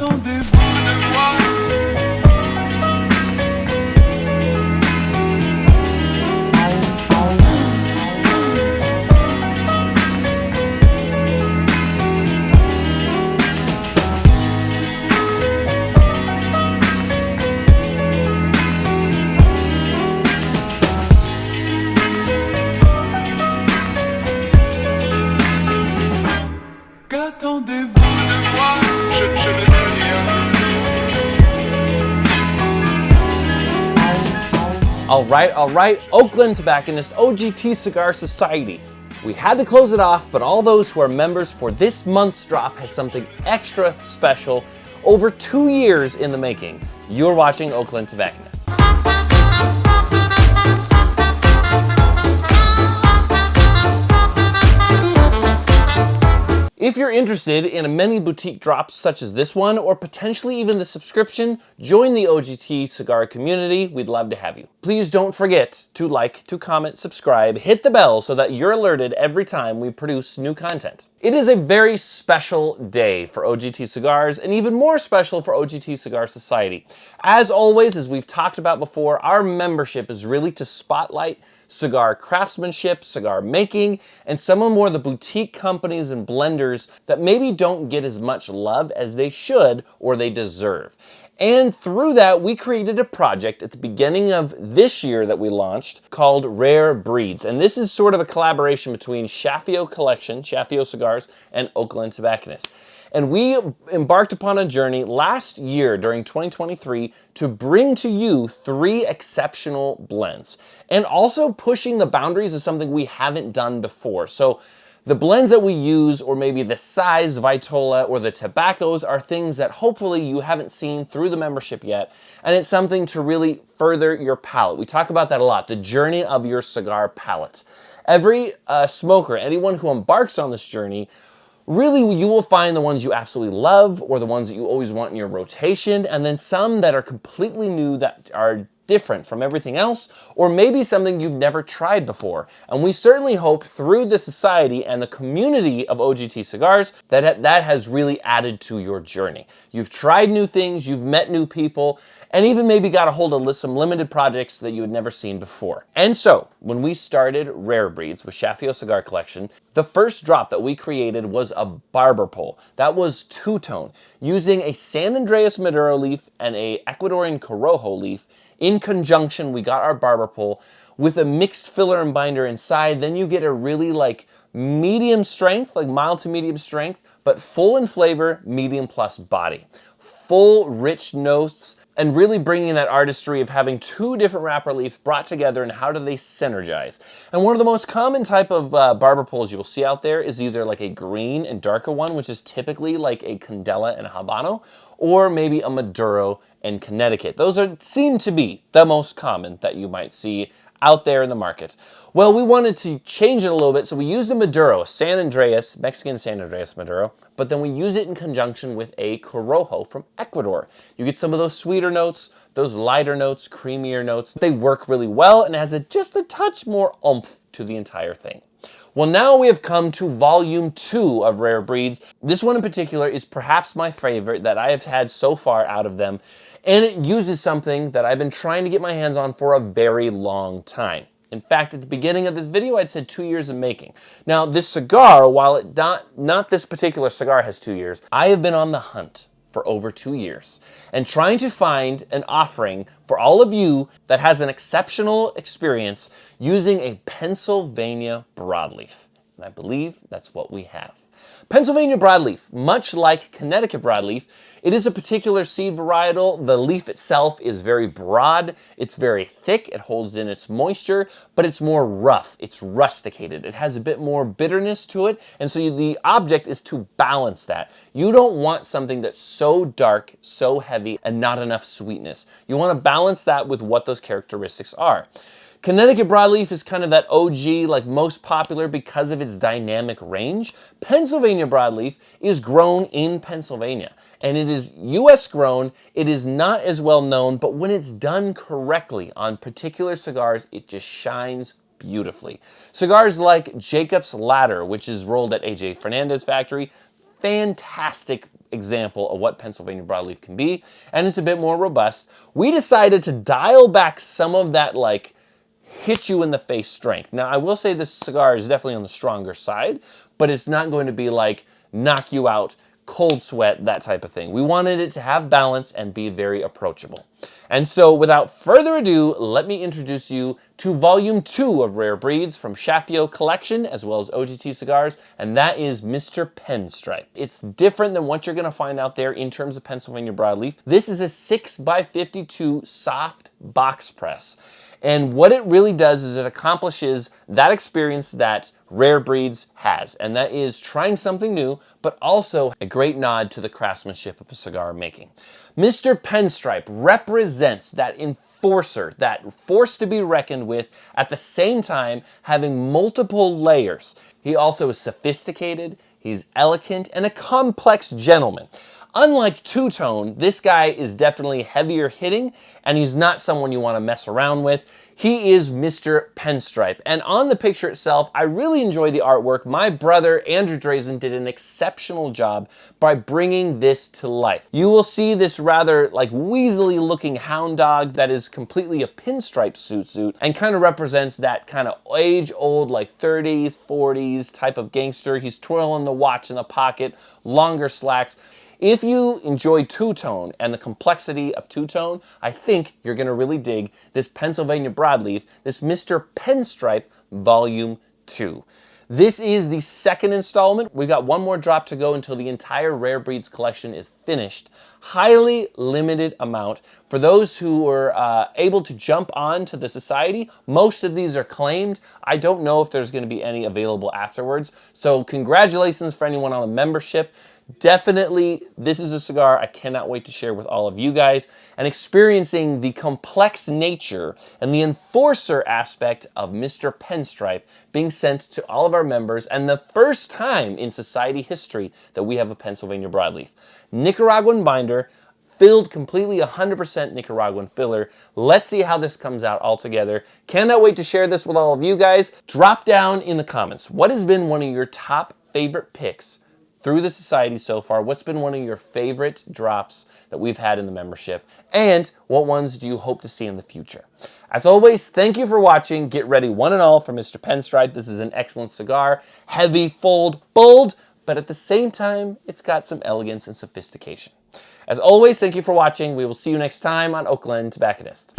Qu'attendez-vous de moi? Qu'attendez-vous de moi? Je ne veux rien. All right, Oakland Tobacconist OGT Cigar Society. We had to close it off, but all those who are members for this month's drop has something extra special. Over 2 years in the making. You're watching Oakland Tobacconist. If you're interested in a many boutique drops such as this one, or potentially even the subscription, join the OGT Cigar community. We'd love to have you. Please don't forget to like, to comment, subscribe, hit the bell so that you're alerted every time we produce new content. It is a very special day for OGT Cigars, and even more special for OGT Cigar Society. As always, as we've talked about before, our membership is really to spotlight cigar craftsmanship, cigar making, and some of more of the boutique companies and blenders that maybe don't get as much love as they should or they deserve. And through that, we created a project at the beginning of this year that we launched called Rare Breeds. And this is sort of a collaboration between Shafio Collection, Shafio Cigars, and Oakland Tobacconist. And we embarked upon a journey last year during 2023 to bring to you 3 exceptional blends, and also pushing the boundaries of something we haven't done before. So the blends that we use, or maybe the size, Vitola, or the tobaccos, are things that hopefully you haven't seen through the membership yet, and it's something to really further your palate. We talk about that a lot, the journey of your cigar palate. Every smoker, anyone who embarks on this journey, really, you will find the ones you absolutely love, or the ones that you always want in your rotation, and then some that are completely new that are different from everything else, or maybe something you've never tried before. And we certainly hope through the society and the community of OGT Cigars that has really added to your journey. You've tried new things, you've met new people, and even maybe got a hold of some limited projects that you had never seen before. And so, when we started Rare Breeds with Shafio Cigar Collection, the first drop that we created was a barber pole. That was two-tone, using a San Andreas Maduro leaf and a Ecuadorian Corojo leaf. In conjunction, we got our barber pole with a mixed filler and binder inside. Then you get a really medium strength, mild to medium strength, but full in flavor, medium plus body. Full, rich notes, and really bringing that artistry of having 2 different wrapper leaves brought together and how do they synergize. And one of the most common type of barber poles you will see out there is either a green and darker one, which is typically like a Candela and Habano, or maybe a Maduro and Connecticut. Those seem to be the most common that you might see out there in the market. Well, we wanted to change it a little bit, so we used a Maduro, San Andreas, Mexican San Andreas Maduro, but then we use it in conjunction with a Corojo from Ecuador. You get some of those sweeter notes, those lighter notes, creamier notes. They work really well, and it has just a touch more oomph to the entire thing. Well, now we have come to volume 2 of Rare Breeds. This one in particular is perhaps my favorite that I have had so far out of them, and it uses something that I've been trying to get my hands on for a very long time. In fact, at the beginning of this video, I'd said 2 years in making. Now, this cigar, while not this particular cigar has 2 years, I have been on the hunt for over 2 years and trying to find an offering for all of you that has an exceptional experience using a Pennsylvania broadleaf. And I believe that's what we have. Pennsylvania broadleaf, much like Connecticut broadleaf, it is a particular seed varietal. The leaf itself is very broad, it's very thick, it holds in its moisture, but it's more rough, it's rusticated. It has a bit more bitterness to it, and so the object is to balance that. You don't want something that's so dark, so heavy, and not enough sweetness. You want to balance that with what those characteristics are. Connecticut broadleaf is kind of that OG, most popular because of its dynamic range. Pennsylvania broadleaf is grown in Pennsylvania, and it is US grown. It is not as well known, but when it's done correctly on particular cigars, it just shines beautifully. Cigars like Jacob's Ladder, which is rolled at AJ Fernandez factory, fantastic example of what Pennsylvania broadleaf can be, and it's a bit more robust. We decided to dial back some of that like hit you in the face strength. Now, I will say this cigar is definitely on the stronger side, but it's not going to be like knock you out, cold sweat, that type of thing. We wanted it to have balance and be very approachable. And so without further ado, let me introduce you to Volume 2 of Rare Breeds from Shafio Collection, as well as OGT Cigars, and that is Mr. Pinstripe. It's different than what you're gonna find out there in terms of Pennsylvania broadleaf. This is a 6x52 soft box press. And what it really does is it accomplishes that experience that Rare Breeds has, and that is trying something new, but also a great nod to the craftsmanship of cigar making. Mr. Pinstripe represents that enforcer, that force to be reckoned with, at the same time having multiple layers. He also is sophisticated, he's elegant, and a complex gentleman. Unlike two-tone, this guy is definitely heavier hitting, and he's not someone you want to mess around with. He is Mr. Pinstripe. And on the picture itself, I really enjoy the artwork. My brother, Andrew Drazen, did an exceptional job by bringing this to life. You will see this rather like weaselly looking hound dog that is completely a pinstripe suit and kind of represents that kind of age-old like 30s, 40s type of gangster. He's twirling the watch in the pocket, longer slacks. If you enjoy two-tone and the complexity of two-tone, I think you're gonna really dig this Pennsylvania broadleaf, this Mr. Pinstripe Volume 2. This is the second installment. We've got one more drop to go until the entire Rare Breeds collection is finished. Highly limited amount. For those who are able to jump on to the society, most of these are claimed. I don't know if there's gonna be any available afterwards. So congratulations for anyone on a membership. Definitely, this is a cigar I cannot wait to share with all of you guys, and experiencing the complex nature and the enforcer aspect of Mr. Pinstripe being sent to all of our members, and the first time in society history that we have a Pennsylvania broadleaf. Nicaraguan binder, filled completely 100% Nicaraguan filler. Let's see how this comes out all together. Cannot wait to share this with all of you guys. Drop down in the comments, what has been one of your top favorite picks through the society so far? What's been one of your favorite drops that we've had in the membership? And what ones do you hope to see in the future? As always, thank you for watching. Get ready one and all for Mr. Pinstripe. This is an excellent cigar. Heavy, full, bold, but at the same time, it's got some elegance and sophistication. As always, thank you for watching. We will see you next time on Oakland Tobacconist.